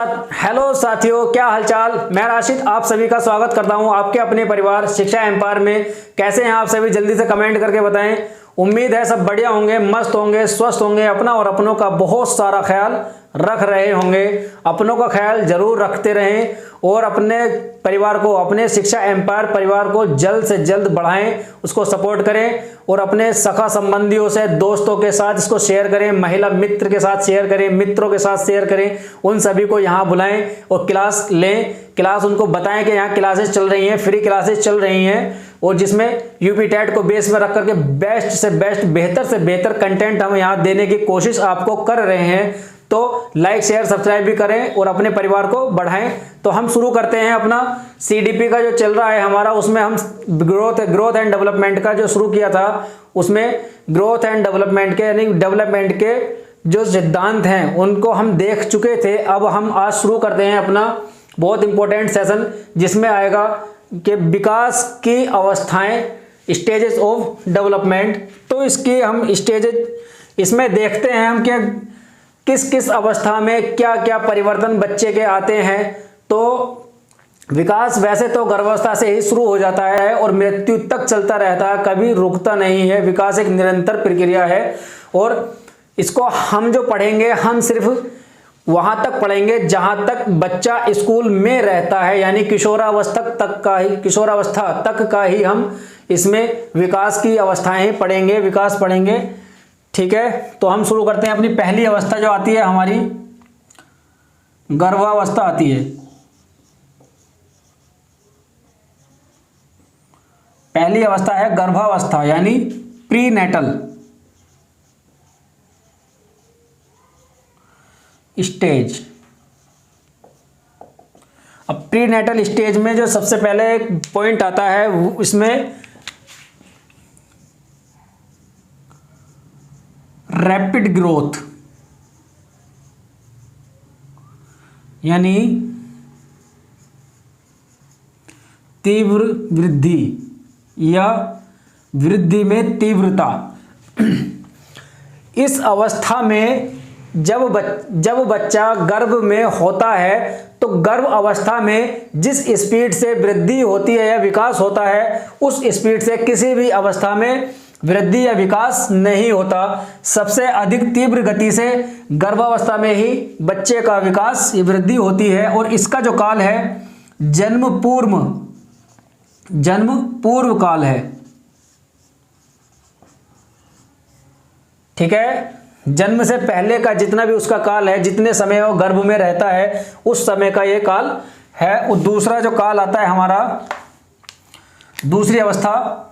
Hello साथियों, क्या हालचाल। मैं राशिद आप सभी का स्वागत करता हूं आपके अपने परिवार शिक्षा एम्पायर में। कैसे हैं आप सभी, जल्दी से कमेंट करके बताएं। उम्मीद है सब बढ़िया होंगे, मस्त होंगे, स्वस्थ होंगे, अपना और अपनों का बहुत सारा ख्याल रख रहे होंगे। अपनों का ख्याल जरूर रखते रहें और अपने परिवार को, अपने शिक्षा एम्पायर परिवार को जल्द से जल्द बढ़ाएं, उसको सपोर्ट करें और अपने सखा संबंधियों से, दोस्तों के साथ इसको शेयर करें, महिला मित्र के साथ शेयर करें, मित्रों के साथ शेयर करें। उन सभी को यहाँ बुलाएं और क्लास लें, क्लास उनको बताएं कि यहाँ क्लासेस चल रही हैं, फ्री क्लासेस चल रही हैं और जिसमें यूपी टेट को बेस में रख करके बेस्ट से बेस्ट, बेहतर से बेहतर कंटेंट हम यहाँ देने की कोशिश आपको कर रहे हैं। तो लाइक शेयर सब्सक्राइब भी करें और अपने परिवार को बढ़ाएं। तो हम शुरू करते हैं अपना सीडीपी का जो चल रहा है हमारा, उसमें हम ग्रोथ एंड डेवलपमेंट का जो शुरू किया था, उसमें ग्रोथ एंड डेवलपमेंट के यानी डेवलपमेंट के जो सिद्धांत हैं उनको हम देख चुके थे। अब हम आज शुरू करते हैं अपना बहुत इंपॉर्टेंट सेशन, जिसमें आएगा कि विकास की अवस्थाएं, स्टेजेस ऑफ डेवलपमेंट। तो इसकी हम स्टेजेस इसमें देखते हैं हम कि किस किस अवस्था में क्या क्या परिवर्तन बच्चे के आते हैं। तो विकास वैसे तो गर्भावस्था से ही शुरू हो जाता है और मृत्यु तक चलता रहता है, कभी रुकता नहीं है। विकास एक निरंतर प्रक्रिया है और इसको हम जो पढ़ेंगे, हम सिर्फ वहां तक पढ़ेंगे जहां तक बच्चा स्कूल में रहता है, यानी किशोरावस्था तक का ही हम इसमें विकास की अवस्थाएं पढ़ेंगे, विकास पढ़ेंगे। ठीक है, तो हम शुरू करते हैं। अपनी पहली अवस्था जो आती है हमारी गर्भावस्था आती है। पहली अवस्था है गर्भावस्था यानी प्रीनेटल स्टेज। अब प्रीनेटल स्टेज में जो सबसे पहले एक पॉइंट आता है, इसमें रैपिड ग्रोथ यानी तीव्र वृद्धि या वृद्धि में तीव्रता। इस अवस्था में जब बच्चा गर्भ में होता है तो गर्भ अवस्था में जिस स्पीड से वृद्धि होती है या विकास होता है, उस स्पीड से किसी भी अवस्था में वृद्धि या विकास नहीं होता। सबसे अधिक तीव्र गति से गर्भावस्था में ही बच्चे का विकास या वृद्धि होती है और इसका जो काल है जन्म पूर्व काल है। ठीक है, जन्म से पहले का जितना भी उसका काल है, जितने समय वो गर्भ में रहता है, उस समय का ये काल है। और दूसरा जो काल आता है हमारा, दूसरी अवस्था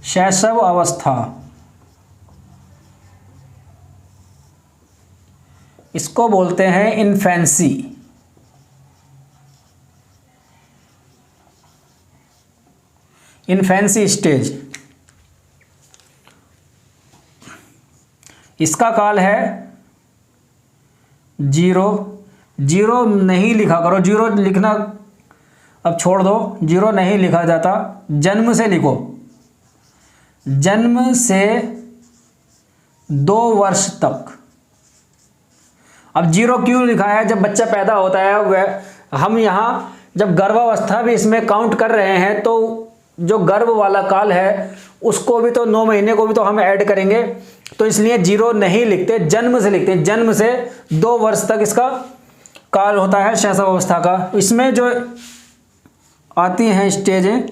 शैशव अवस्था। इसको बोलते हैं इन्फेंसी। इन्फेंसी स्टेज, इसका काल है जीरो नहीं लिखा करो, जीरो लिखना अब छोड़ दो, जीरो नहीं लिखा जाता, जन्म से लिखो। जन्म से 2 वर्ष तक। अब जीरो क्यों लिखा है? जब बच्चा पैदा होता है, वह हम यहाँ जब गर्भावस्था भी इसमें काउंट कर रहे हैं तो जो गर्भ वाला काल है उसको भी तो 9 महीने को भी तो हम ऐड करेंगे, तो इसलिए जीरो नहीं लिखते, जन्म से लिखते हैं। जन्म से 2 वर्ष तक इसका काल होता है शैशव अवस्था का। इसमें जो आती हैं स्टेजें,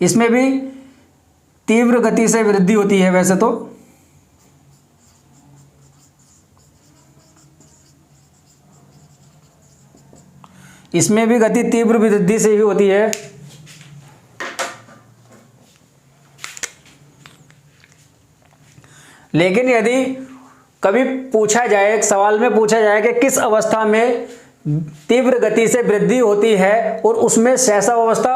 इसमें भी तीव्र गति से वृद्धि होती है। वैसे तो इसमें भी गति तीव्र वृद्धि से ही होती है। लेकिन यदि कभी पूछा जाए, एक सवाल में पूछा जाए कि किस अवस्था में तीव्र गति से वृद्धि होती है और उसमें शैशवावस्था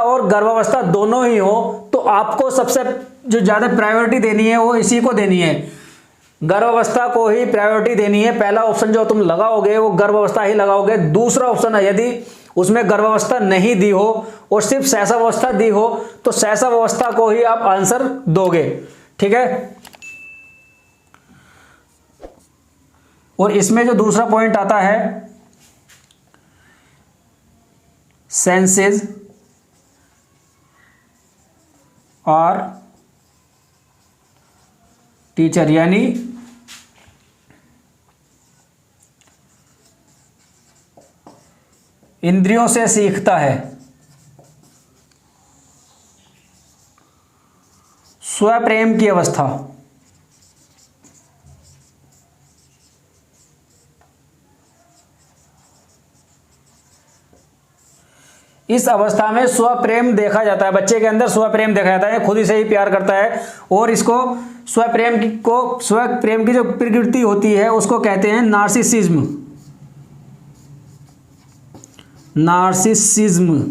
और गर्भावस्था दोनों ही हो, तो आपको सबसे जो ज़्यादा प्रायोरिटी देनी है वो इसी को देनी है, गर्भावस्था को ही प्रायोरिटी देनी है। पहला ऑप्शन जो तुम लगाओगे वो गर्भावस्था ही लगाओगे। दूसरा ऑप्शन है यदि उसमें गर्भावस्था नहीं दी हो और सिर्फ शैशवावस्था दी हो तो शैशवावस्था को ही आप आंसर दोगे। ठीक है। और इसमें जो दूसरा पॉइंट आता है सेंसेस और टीचर, यानी इंद्रियों से सीखता है। स्वप्रेम की अवस्था, इस अवस्था में स्वप्रेम देखा जाता है, बच्चे के अंदर स्वप्रेम देखा जाता है, खुद ही से ही प्यार करता है। और इसको स्वप्रेम की जो प्रकृति होती है उसको कहते हैं नार्सिसिज्म। नार्सिसिज्म।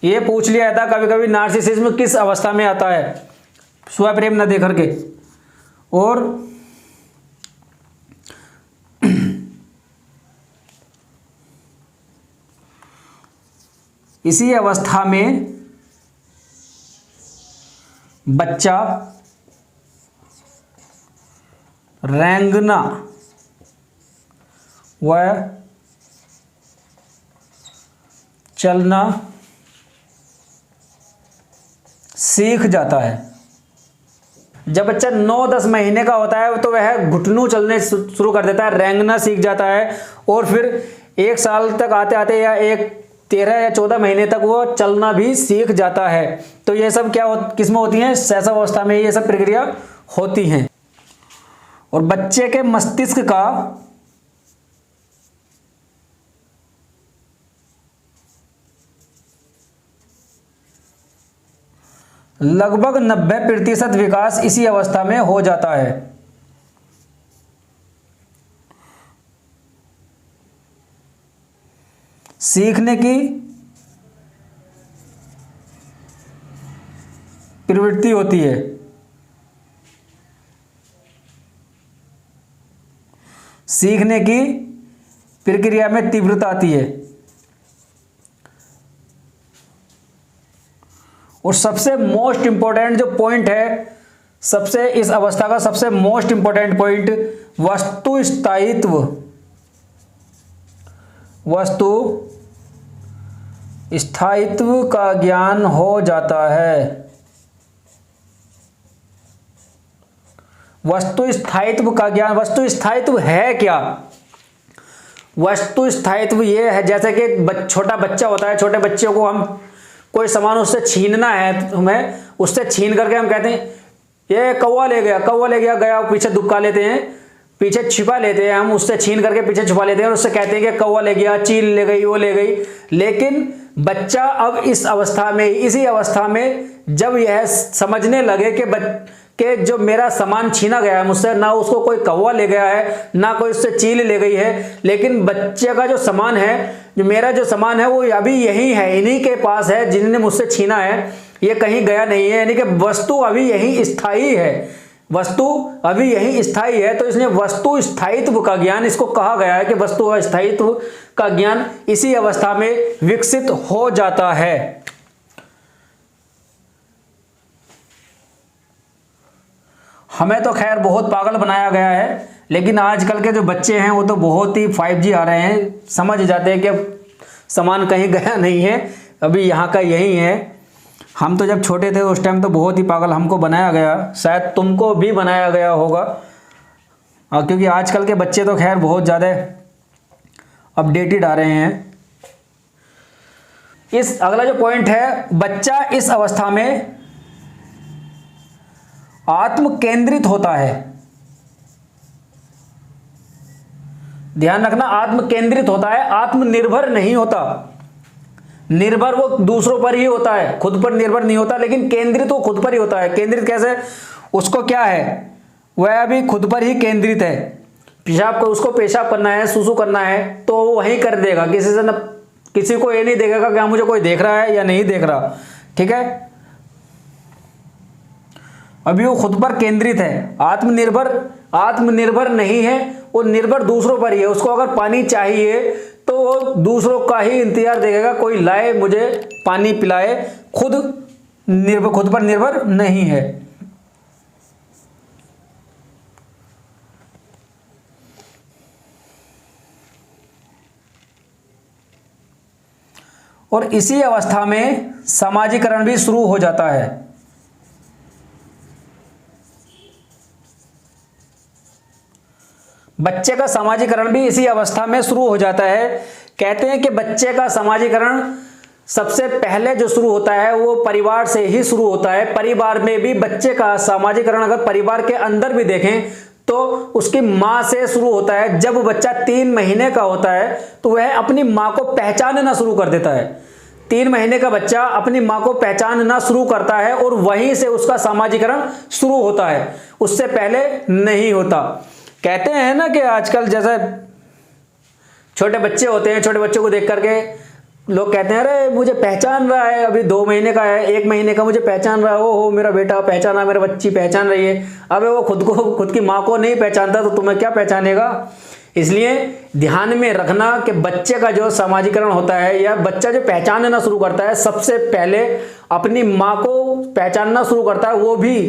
ये पूछ लिया था कभी कभी, नार्सिसिज्म किस अवस्था में आता है, स्वप्रेम न देख करके। और इसी अवस्था में बच्चा रेंगना व चलना सीख जाता है। जब बच्चा 9-10 महीने का होता है तो वह घुटनों चलने शुरू कर देता है, रेंगना सीख जाता है। और फिर 1 साल तक आते आते या 13 या 14 महीने तक वो चलना भी सीख जाता है। तो ये सब किस में होती हैं, शैशव अवस्था में ये सब प्रक्रिया होती हैं। और बच्चे के मस्तिष्क का लगभग 90% विकास इसी अवस्था में हो जाता है। सीखने की प्रवृत्ति होती है। सीखने की प्रक्रिया में तीव्रता आती है। और सबसे मोस्ट इंपॉर्टेंट जो पॉइंट है, इस अवस्था का सबसे मोस्ट इंपॉर्टेंट पॉइंट, वस्तु स्थायित्व। वस्तु स्थायित्व का ज्ञान हो जाता है। वस्तु स्थायित्व का ज्ञान, वस्तु स्थायित्व है क्या? वस्तु स्थायित्व ये है, जैसे कि छोटा बच्चा होता है, छोटे बच्चे को हम कोई सामान उससे छीनना है, हमें उससे छीन करके हम कहते हैं ये कौवा ले गया गया, पीछे दुबका लेते हैं, पीछे छिपा लेते हैं, हम उससे छीन करके पीछे छुपा लेते हैं और उससे कहते हैं कि कौवा ले गया, चील ले गई, वो ले गई। लेकिन बच्चा अब इस अवस्था में, इसी अवस्था में जब यह समझने लगे कि जो मेरा सामान छीना गया है मुझसे, ना उसको कोई कौवा ले गया है, ना कोई उससे चील ले गई है, लेकिन बच्चे का जो सामान है, जो मेरा जो सामान है वो अभी यही है, इन्हीं के पास है जिन्होंने मुझसे छीना है, ये कहीं गया नहीं है। यानी कि वस्तु अभी यही स्थायी है, वस्तु अभी यही स्थायी है। तो इसने वस्तु स्थायित्व का ज्ञान, इसको कहा गया है कि वस्तु स्थायित्व का ज्ञान इसी अवस्था में विकसित हो जाता है। हमें तो खैर बहुत पागल बनाया गया है, लेकिन आजकल के जो बच्चे हैं वो तो बहुत ही 5G आ रहे हैं, समझ जाते हैं कि सामान कहीं गया नहीं है, अभी यहाँ का यही है। हम तो जब छोटे थे उस टाइम तो बहुत ही पागल हमको बनाया गया, शायद तुमको भी बनाया गया होगा। क्योंकि आजकल के बच्चे तो खैर बहुत ज़्यादा अपडेटेड आ रहे हैं। इस अगला जो पॉइंट है, बच्चा इस अवस्था में आत्म केंद्रित होता है। ध्यान रखना, आत्म केंद्रित होता है, आत्मनिर्भर नहीं होता। निर्भर वो दूसरों पर ही होता है, खुद पर निर्भर नहीं होता, लेकिन केंद्रित वो खुद पर ही होता है। केंद्रित कैसे? उसको क्या है, वह अभी खुद पर ही केंद्रित है। पेशाब को, उसको पेशाब करना है, सुसु करना है, तो वो वहीं कर देगा, किसी को ये नहीं देखेगा कि मुझे कोई देख रहा है या नहीं देख रहा। ठीक है, अभी वो खुद पर केंद्रित है, आत्मनिर्भर नहीं है, वो निर्भर दूसरों पर ही है। उसको अगर पानी चाहिए तो वो दूसरों का ही इंतजार देखेगा, कोई लाए मुझे पानी पिलाए, खुद पर निर्भर नहीं है। और इसी अवस्था में समाजीकरण भी शुरू हो जाता है। बच्चे का समाजीकरण भी इसी अवस्था में शुरू हो जाता है। कहते हैं कि बच्चे का समाजीकरण सबसे पहले जो शुरू होता है वो परिवार से ही शुरू होता है। परिवार में भी बच्चे का समाजीकरण अगर परिवार के अंदर भी देखें तो उसकी माँ से शुरू होता है। जब बच्चा 3 महीने का होता है तो वह अपनी माँ को पहचानना शुरू कर देता है। 3 महीने का बच्चा अपनी माँ को पहचानना शुरू करता है और वहीं से उसका समाजीकरण शुरू होता है, उससे पहले नहीं होता। कहते हैं ना कि आजकल जैसे छोटे बच्चे होते हैं, छोटे बच्चों को देख करके लोग कहते हैं अरे मुझे पहचान रहा है, अभी 2 महीने का है, 1 महीने का, मुझे पहचान रहा है, ओ मेरा बेटा पहचाना, मेरा बच्ची पहचान रही है। अबे वो खुद की माँ को नहीं पहचानता तो तुम्हें क्या पहचानेगा। इसलिए ध्यान में रखना कि बच्चे का जो समाजीकरण होता है या बच्चा जो पहचानना शुरू करता है, सबसे पहले अपनी माँ को पहचानना शुरू करता है, वो भी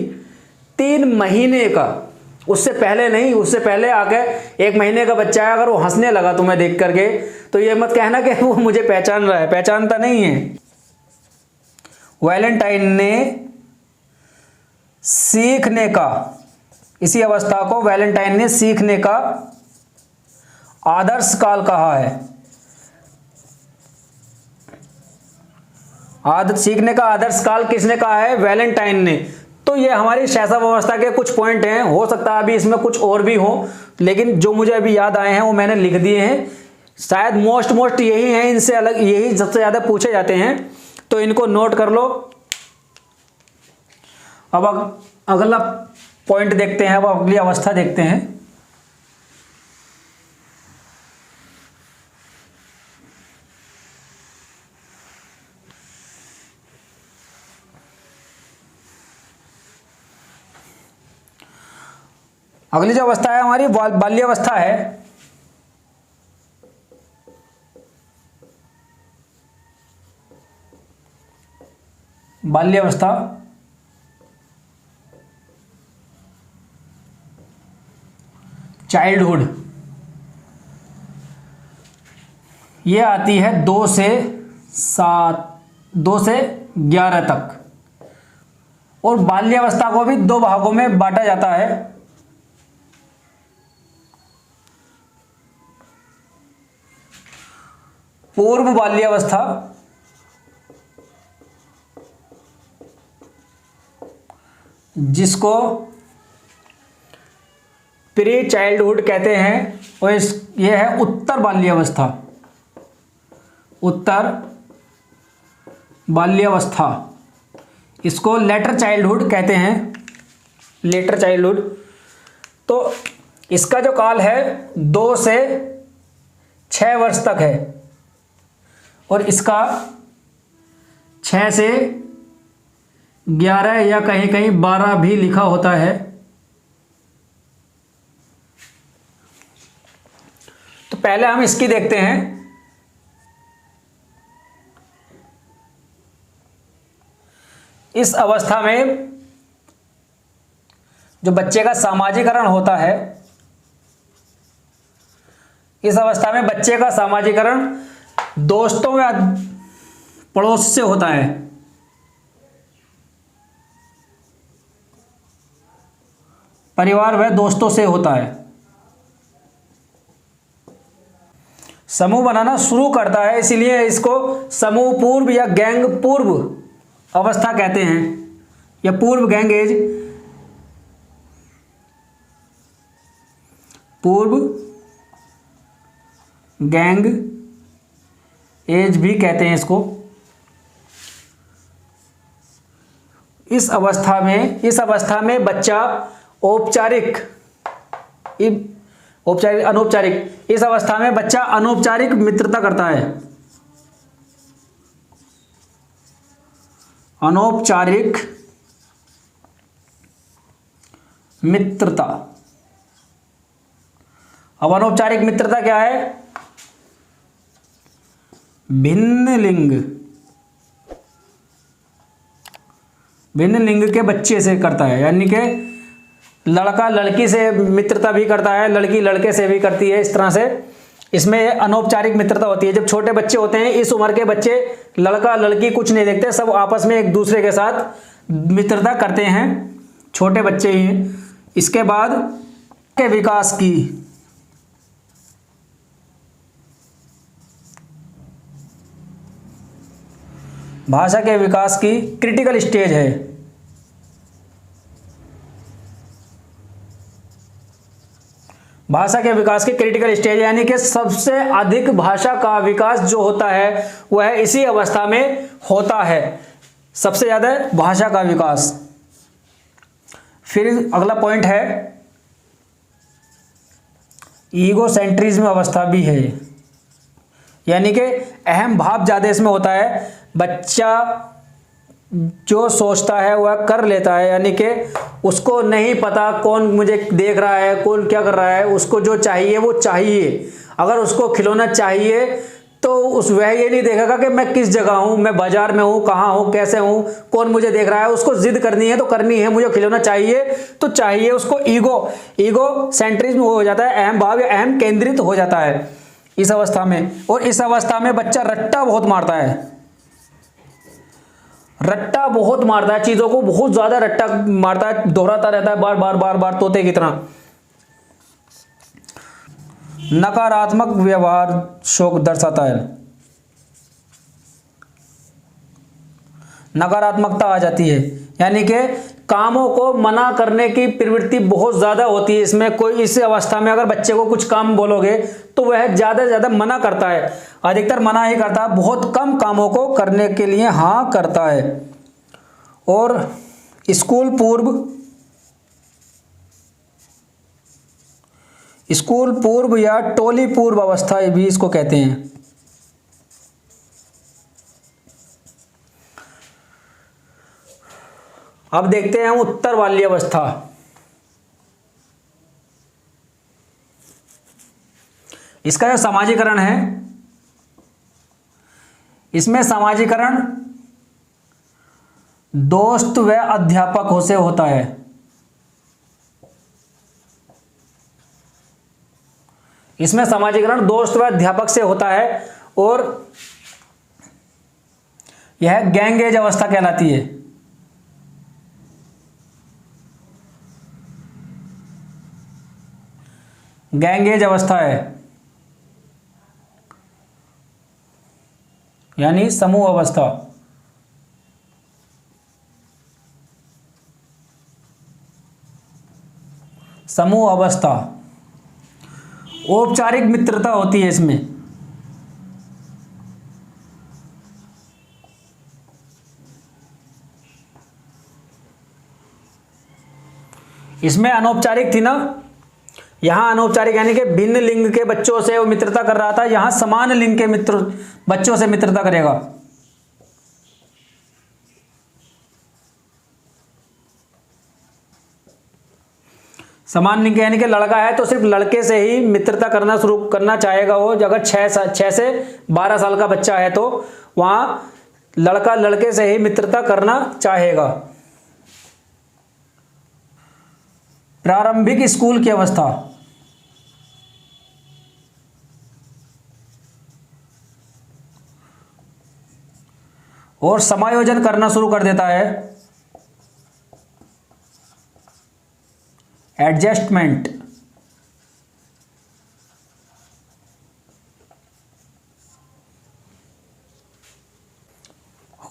3 महीने का, उससे पहले नहीं। उससे पहले आके 1 महीने का बच्चा है, अगर वो हंसने लगा तुम्हें देख करके तो ये मत कहना कि वो मुझे पहचान रहा है, पहचानता नहीं है। वैलेंटाइन ने सीखने का, इसी अवस्था को वैलेंटाइन ने सीखने का आदर्श काल कहा है। सीखने का आदर्श काल किसने कहा है? वैलेंटाइन ने। तो ये हमारी शैशव अवस्था के कुछ पॉइंट हैं, हो सकता है अभी इसमें कुछ और भी हो, लेकिन जो मुझे अभी याद आए हैं वो मैंने लिख दिए हैं। शायद मोस्ट यही हैं, इनसे अलग यही सबसे ज़्यादा पूछे जाते हैं, तो इनको नोट कर लो। अब अगला पॉइंट देखते हैं, अब अगली अवस्था देखते हैं। अगली जो अवस्था है हमारी बाल्यावस्था है। बाल्यावस्था चाइल्डहुड, ये आती है 2 से 11 तक। और बाल्यावस्था को भी 2 भागों में बांटा जाता है। पूर्व बाल्यावस्था, जिसको प्री चाइल्डहुड कहते हैं, और यह है उत्तर बाल्यावस्था। उत्तर बाल्यावस्था, इसको लेटर चाइल्डहुड कहते हैं। लेटर चाइल्डहुड, तो इसका जो काल है 2 से 6 वर्ष तक है, और इसका 6 से 11 या कहीं कहीं 12 भी लिखा होता है। तो पहले हम इसकी देखते हैं। इस अवस्था में जो बच्चे का सामाजिकरण होता है, इस अवस्था में बच्चे का सामाजिकरण दोस्तों या पड़ोस से होता है। परिवार व दोस्तों से होता है। समूह बनाना शुरू करता है, इसीलिए इसको समूह पूर्व या गैंग पूर्व अवस्था कहते हैं, या पूर्व गैंग एज, पूर्व गैंग एज भी कहते हैं इसको। इस अवस्था में बच्चा औपचारिक, अनौपचारिक, इस अवस्था में बच्चा अनौपचारिक मित्रता करता है। अनौपचारिक मित्रता। अब अनौपचारिक मित्रता क्या है? भिन्न लिंग के बच्चे से करता है, यानी कि लड़का लड़की से मित्रता भी करता है, लड़की लड़के से भी करती है। इस तरह से इसमें अनौपचारिक मित्रता होती है। जब छोटे बच्चे होते हैं, इस उम्र के बच्चे लड़का लड़की कुछ नहीं देखते, सब आपस में एक दूसरे के साथ मित्रता करते हैं, छोटे बच्चे ही हैं। इसके बाद के विकास की भाषा के विकास की क्रिटिकल स्टेज है। भाषा के विकास की क्रिटिकल स्टेज, यानी कि सबसे अधिक भाषा का विकास जो होता है वह इसी अवस्था में होता है, सबसे ज्यादा भाषा का विकास। फिर अगला पॉइंट है ईगोसेंट्रिज्म अवस्था भी है, यानी कि अहम भाव ज्यादा इसमें होता है। बच्चा जो सोचता है वह कर लेता है, यानी कि उसको नहीं पता कौन मुझे देख रहा है, कौन क्या कर रहा है, उसको जो चाहिए वो चाहिए। अगर उसको खिलौना चाहिए तो वह ये नहीं देखेगा कि मैं किस जगह हूँ, मैं बाजार में हूँ, कहाँ हूँ, कैसे हूँ, कौन मुझे देख रहा है। उसको जिद करनी है तो करनी है, मुझे खिलौना चाहिए तो चाहिए। उसको ईगो सेंट्रिज्म हो जाता है, अहम भाव या अहम केंद्रित हो जाता है इस अवस्था में। और इस अवस्था में बच्चा रट्टा बहुत मारता है, रट्टा बहुत मारता है, चीजों को बहुत ज्यादा रट्टा मारता है, दोहराता रहता है बार बार बार बार, तोते की तरह। नकारात्मक व्यवहार शोक दर्शाता है, नकारात्मकता आ जाती है, यानी कि कामों को मना करने की प्रवृत्ति बहुत ज्यादा होती है इसमें। कोई इस अवस्था में अगर बच्चे को कुछ काम बोलोगे तो वह ज्यादा से ज्यादा मना करता है, अधिकतर मना ही करता है, बहुत कम कामों को करने के लिए हाँ करता है। और स्कूल पूर्व या टोली पूर्व अवस्था भी इसको कहते हैं। अब देखते हैं उत्तर वाली अवस्था। इसका जो समाजीकरण है, इसमें समाजीकरण दोस्त व अध्यापक से होता है। इसमें समाजीकरण दोस्त व अध्यापक से होता है और यह गैंग एज अवस्था कहलाती है। गैंग एज अवस्था है, यानी समूह अवस्था। समूह अवस्था औपचारिक मित्रता होती है इसमें। इसमें अनौपचारिक थी ना, यहां अनौपचारिक यानी कि भिन्न लिंग के बच्चों से वो मित्रता कर रहा था, यहां समान लिंग के बच्चों से मित्रता करेगा। समान लिंग यानी कि लड़का है तो सिर्फ लड़के से ही मित्रता करना शुरू करना चाहेगा वो। अगर 6 से 12 साल का बच्चा है तो वहां लड़का लड़के से ही मित्रता करना चाहेगा। प्रारंभिक स्कूल की अवस्था, और समायोजन करना शुरू कर देता है, एडजस्टमेंट।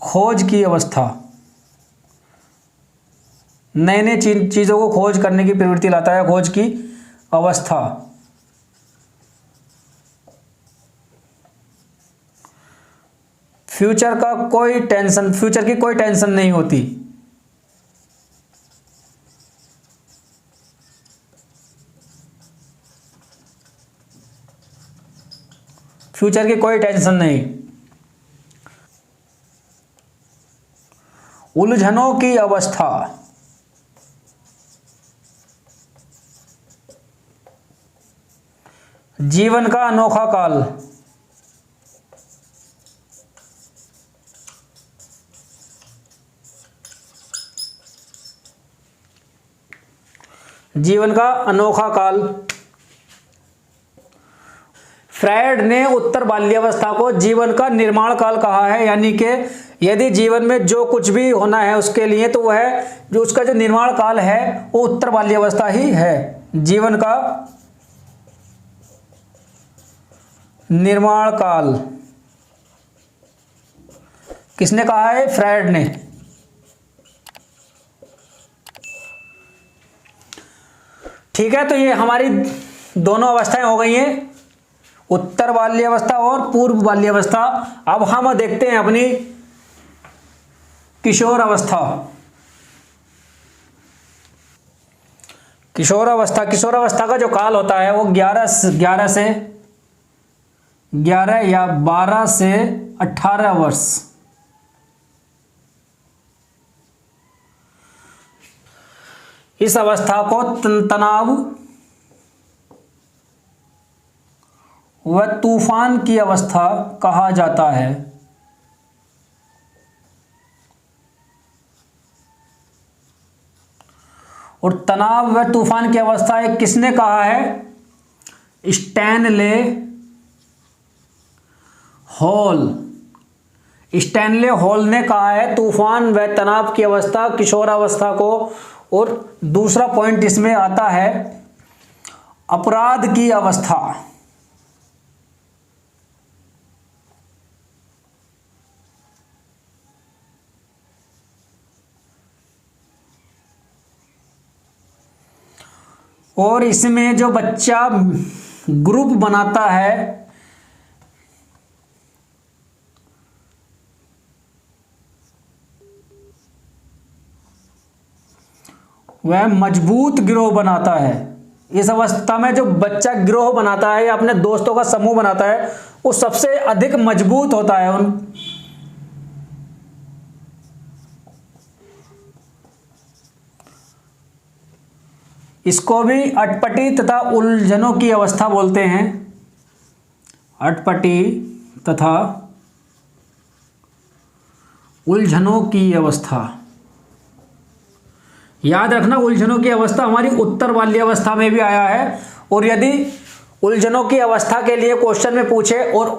खोज की अवस्था, नए नए चीजों को खोज करने की प्रवृत्ति लाता है, खोज की अवस्था। फ्यूचर की कोई टेंशन नहीं होती। फ्यूचर की कोई टेंशन नहीं। उलझनों की अवस्था, जीवन का अनोखा काल। जीवन का अनोखा काल। फ्रायड ने उत्तर बाल्यावस्था को जीवन का निर्माण काल कहा है, यानी कि यदि जीवन में जो कुछ भी होना है उसके लिए तो वह जो उसका जो निर्माण काल है वो उत्तर बाल्यावस्था ही है। जीवन का निर्माण काल किसने कहा है? फ्रायड ने। ठीक है, तो ये हमारी दोनों अवस्थाएं हो गई हैं, उत्तर बाल्यावस्था और पूर्व बाल्यावस्था। अब हम देखते हैं अपनी किशोर अवस्था। किशोर अवस्था का जो काल होता है वो 11 या 12 से 18 वर्ष। इस अवस्था को तनाव व तूफान की अवस्था कहा जाता है। और तनाव व तूफान की अवस्था एक किसने कहा है? स्टैनले हॉल ने कहा है तूफान व तनाव की अवस्था किशोरावस्था को। और दूसरा पॉइंट इसमें आता है अपराध की अवस्था। और इसमें जो बच्चा ग्रुप बनाता है वह मजबूत गिरोह बनाता है। इस अवस्था में जो बच्चा गिरोह बनाता है या अपने दोस्तों का समूह बनाता है वो सबसे अधिक मजबूत होता है। इसको भी अटपटी तथा उलझनों की अवस्था बोलते हैं। अटपटी तथा उलझनों की अवस्था। याद रखना, उलझनों की अवस्था हमारी उत्तर बाल्यावस्था में भी आया है। और यदि उलझनों की अवस्था के लिए क्वेश्चन में पूछे और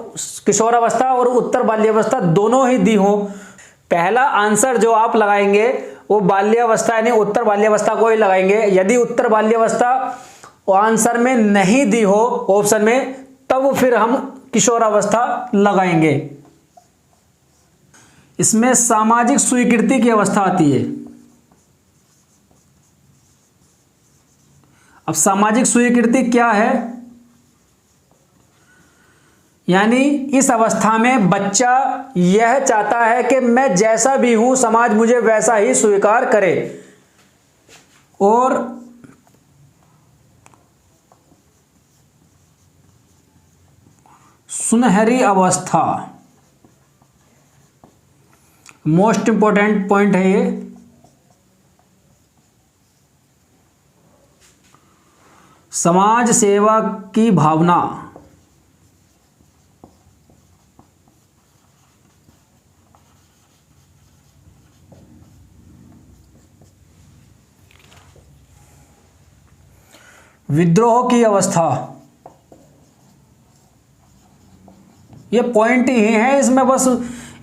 किशोरावस्था और उत्तर बाल्यावस्था दोनों ही दी हो, पहला आंसर जो आप लगाएंगे वो बाल्यावस्था यानी उत्तर बाल्यावस्था को ही लगाएंगे। यदि उत्तर बाल्यावस्था आंसर में नहीं दी हो ऑप्शन में, तब फिर हम किशोरावस्था लगाएंगे। इसमें सामाजिक स्वीकृति की अवस्था आती है। अब सामाजिक स्वीकृति क्या है? यानी इस अवस्था में बच्चा यह चाहता है कि मैं जैसा भी हूं समाज मुझे वैसा ही स्वीकार करे। और सुनहरी अवस्था, मोस्ट इंपॉर्टेंट पॉइंट है ये। समाज सेवा की भावना। विद्रोह की अवस्था। ये पॉइंट ही है इसमें, बस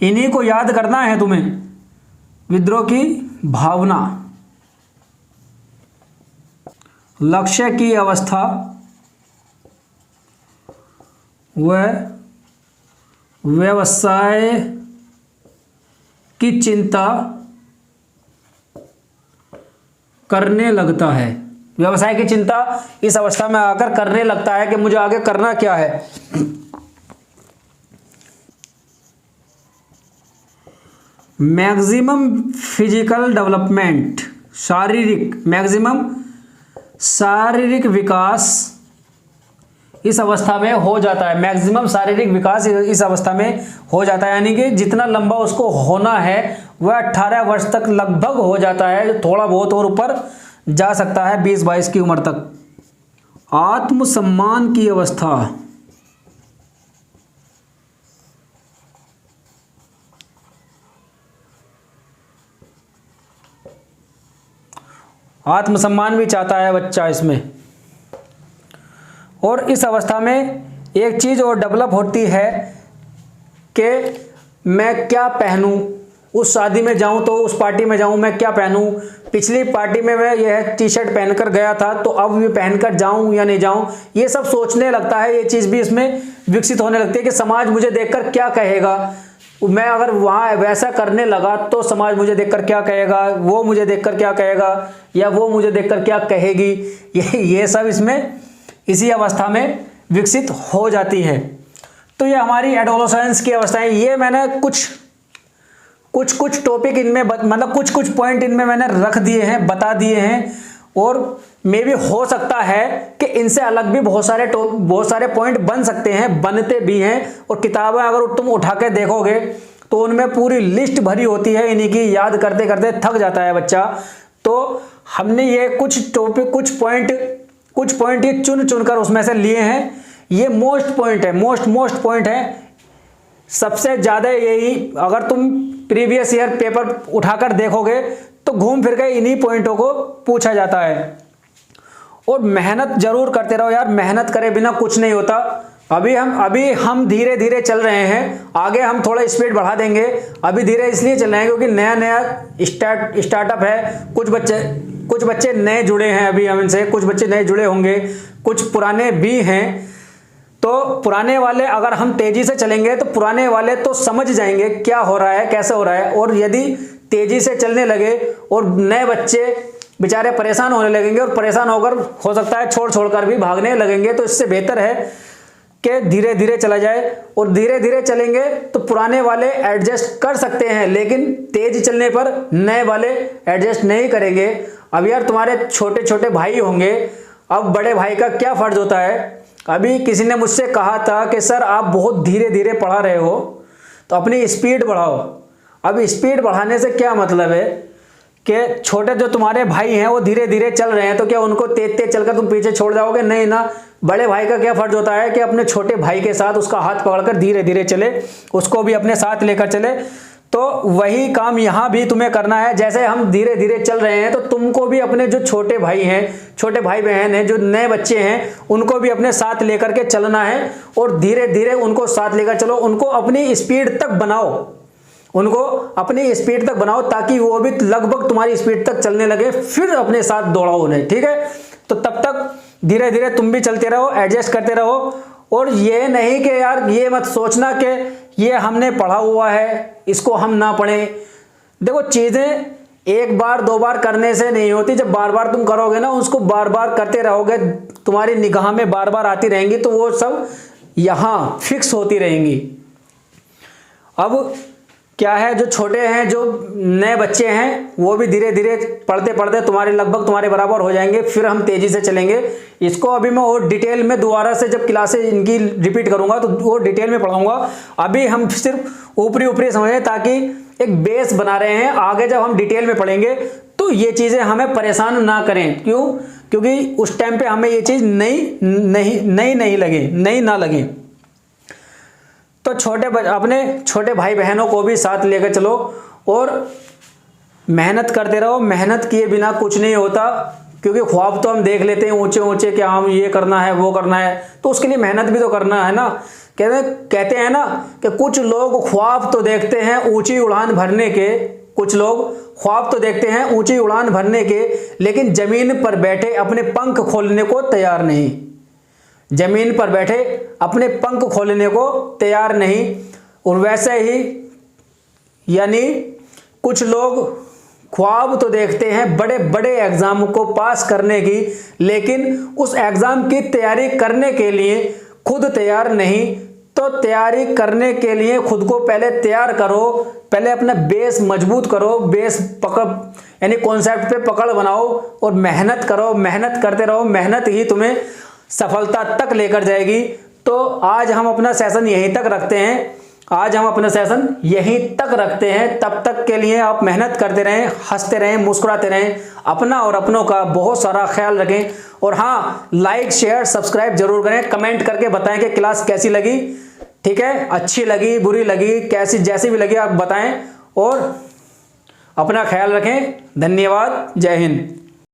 इन्हीं को याद करना है तुम्हें। विद्रोह की भावना। लक्ष्य की अवस्था वह व्यवसाय की चिंता करने लगता है। व्यवसाय की चिंता इस अवस्था में आकर करने लगता है कि मुझे आगे करना क्या है। मैक्सिमम फिजिकल डेवलपमेंट, मैक्सिमम शारीरिक विकास इस अवस्था में हो जाता है। मैक्सिमम शारीरिक विकास इस अवस्था में हो जाता है, यानी कि जितना लंबा उसको होना है वह 18 वर्ष तक लगभग हो जाता है, जो थोड़ा बहुत और ऊपर जा सकता है 20-22 की उम्र तक। आत्मसम्मान की अवस्था। आत्मसम्मान भी चाहता है बच्चा इसमें। और इस अवस्था में एक चीज़ और डेवलप होती है कि मैं क्या पहनूं, उस शादी में जाऊं तो उस पार्टी में जाऊं मैं क्या पहनूं, पिछली पार्टी में मैं यह टी शर्ट पहनकर गया था तो अब भी पहनकर जाऊं या नहीं जाऊं, ये सब सोचने लगता है। ये चीज़ भी इसमें विकसित होने लगती है कि समाज मुझे देखकर क्या कहेगा, मैं अगर वहाँ वैसा करने लगा तो समाज मुझे देखकर क्या कहेगा, वो मुझे देखकर क्या कहेगा, या वो मुझे देखकर क्या कहेगी। ये सब इसमें इसी अवस्था में विकसित हो जाती है। तो ये हमारी एडोलेसेंस की अवस्थाएं। ये मैंने कुछ टॉपिक इनमें मतलब कुछ पॉइंट इनमें मैंने रख दिए हैं, बता दिए हैं। और मे भी हो सकता है कि इनसे अलग भी बहुत सारे पॉइंट बन सकते हैं, बनते भी हैं। और किताबें अगर तुम उठा के देखोगे तो उनमें पूरी लिस्ट भरी होती है, इन्हीं की याद करते करते थक जाता है बच्चा। तो हमने ये कुछ टॉपिक कुछ पॉइंट ये चुन कर उसमें से लिए हैं। ये मोस्ट पॉइंट है सबसे ज़्यादा। यही अगर तुम प्रीवियस ईयर पेपर उठाकर देखोगे तो घूम फिर के इन्हीं पॉइंटों को पूछा जाता है। और मेहनत जरूर करते रहो यार, मेहनत करे बिना कुछ नहीं होता। अभी हम धीरे धीरे चल रहे हैं, आगे हम थोड़ा स्पीड बढ़ा देंगे। अभी धीरे इसलिए चल रहे हैं क्योंकि नया स्टार्टअप है। कुछ बच्चे नए जुड़े हैं, अभी हम इनसे कुछ बच्चे नए जुड़े होंगे, कुछ पुराने भी हैं। तो पुराने वाले अगर हम तेजी से चलेंगे तो पुराने वाले तो समझ जाएंगे क्या हो रहा है, कैसे हो रहा है। और यदि तेजी से चलने लगे और नए बच्चे बेचारे परेशान होने लगेंगे और परेशान होकर हो सकता है छोड़ भी भागने लगेंगे, तो इससे बेहतर है कि धीरे धीरे चला जाए। और धीरे धीरे चलेंगे तो पुराने वाले एडजस्ट कर सकते हैं, लेकिन तेज चलने पर नए वाले एडजस्ट नहीं करेंगे। अब यार तुम्हारे छोटे छोटे भाई होंगे, अब बड़े भाई का क्या फर्ज होता है। अभी किसी ने मुझसे कहा था कि सर आप बहुत धीरे धीरे पढ़ा रहे हो तो अपनी स्पीड बढ़ाओ। अब स्पीड बढ़ाने से क्या मतलब है कि छोटे जो तुम्हारे भाई हैं वो धीरे धीरे चल रहे हैं तो क्या उनको तेज तेज चलकर तुम पीछे छोड़ जाओगे? नहीं ना। बड़े भाई का क्या फर्ज होता है कि अपने छोटे भाई के साथ उसका हाथ पकड़कर धीरे धीरे चले, उसको भी अपने साथ लेकर चले। तो वही काम यहाँ भी तुम्हें करना है। जैसे हम धीरे धीरे चल रहे हैं तो तुमको भी अपने जो छोटे भाई हैं, छोटे भाई बहन हैं, जो नए बच्चे हैं, उनको भी अपने साथ लेकर के चलना है। और धीरे धीरे उनको साथ लेकर चलो, उनको अपनी स्पीड तक बनाओ, ताकि वो भी लगभग तुम्हारी स्पीड तक चलने लगे, फिर अपने साथ दौड़ाओ उन्हें। ठीक है, तो तब तक धीरे धीरे तुम भी चलते रहो, एडजस्ट करते रहो। और ये नहीं कि यार ये मत सोचना कि ये हमने पढ़ा हुआ है इसको हम ना पढ़ें। देखो चीज़ें एक बार दो बार करने से नहीं होती, जब बार बार तुम करोगे ना, उसको बार बार करते रहोगे, तुम्हारी निगाह में बार बार आती रहेंगी, तो वो सब यहाँ फिक्स होती रहेंगी। अब क्या है, जो छोटे हैं, जो नए बच्चे हैं, वो भी धीरे धीरे पढ़ते पढ़ते लगभग तुम्हारे बराबर हो जाएंगे, फिर हम तेजी से चलेंगे। इसको अभी मैं और डिटेल में दोबारा से जब क्लासेस इनकी रिपीट करूंगा तो वो डिटेल में पढ़ाऊंगा। अभी हम सिर्फ ऊपरी समझें ताकि एक बेस बना रहे हैं। आगे जब हम डिटेल में पढ़ेंगे तो ये चीज़ें हमें परेशान ना करें। क्यों? क्योंकि उस टाइम पे हमें ये चीज़ नई ना लगे। तो अपने छोटे भाई बहनों को भी साथ लेकर चलो और मेहनत करते रहो। मेहनत किए बिना कुछ नहीं होता, क्योंकि ख्वाब तो हम देख लेते हैं ऊंचे ऊंचे कि हम ये करना है वो करना है, तो उसके लिए मेहनत भी तो करना है ना। कहते हैं ना कि कुछ लोग ख्वाब तो देखते हैं ऊंची उड़ान भरने के, कुछ लोग ख्वाब तो देखते हैं ऊंची उड़ान भरने के, लेकिन जमीन पर बैठे अपने पंख खोलने को तैयार नहीं। जमीन पर बैठे अपने पंख खोलने को तैयार नहीं। और वैसे ही यानी कुछ लोग ख्वाब तो देखते हैं बड़े बड़े एग्जाम को पास करने की, लेकिन उस एग्जाम की तैयारी करने के लिए खुद तैयार नहीं। तो तैयारी करने के लिए खुद को पहले तैयार करो, पहले अपना बेस मजबूत करो, बेस पकड़ यानी कॉन्सेप्ट पे पकड़ बनाओ और मेहनत करो। मेहनत करते रहो, मेहनत ही तुम्हें सफलता तक लेकर जाएगी। तो आज हम अपना सेशन यहीं तक रखते हैं। तब तक के लिए आप मेहनत करते रहें, हंसते रहें, मुस्कुराते रहें, अपना और अपनों का बहुत सारा ख्याल रखें। और हाँ, लाइक शेयर सब्सक्राइब जरूर करें, कमेंट करके बताएं कि क्लास कैसी लगी। ठीक है, अच्छी लगी, बुरी लगी, कैसी जैसी भी लगी आप बताएं और अपना ख्याल रखें। धन्यवाद, जय हिंद।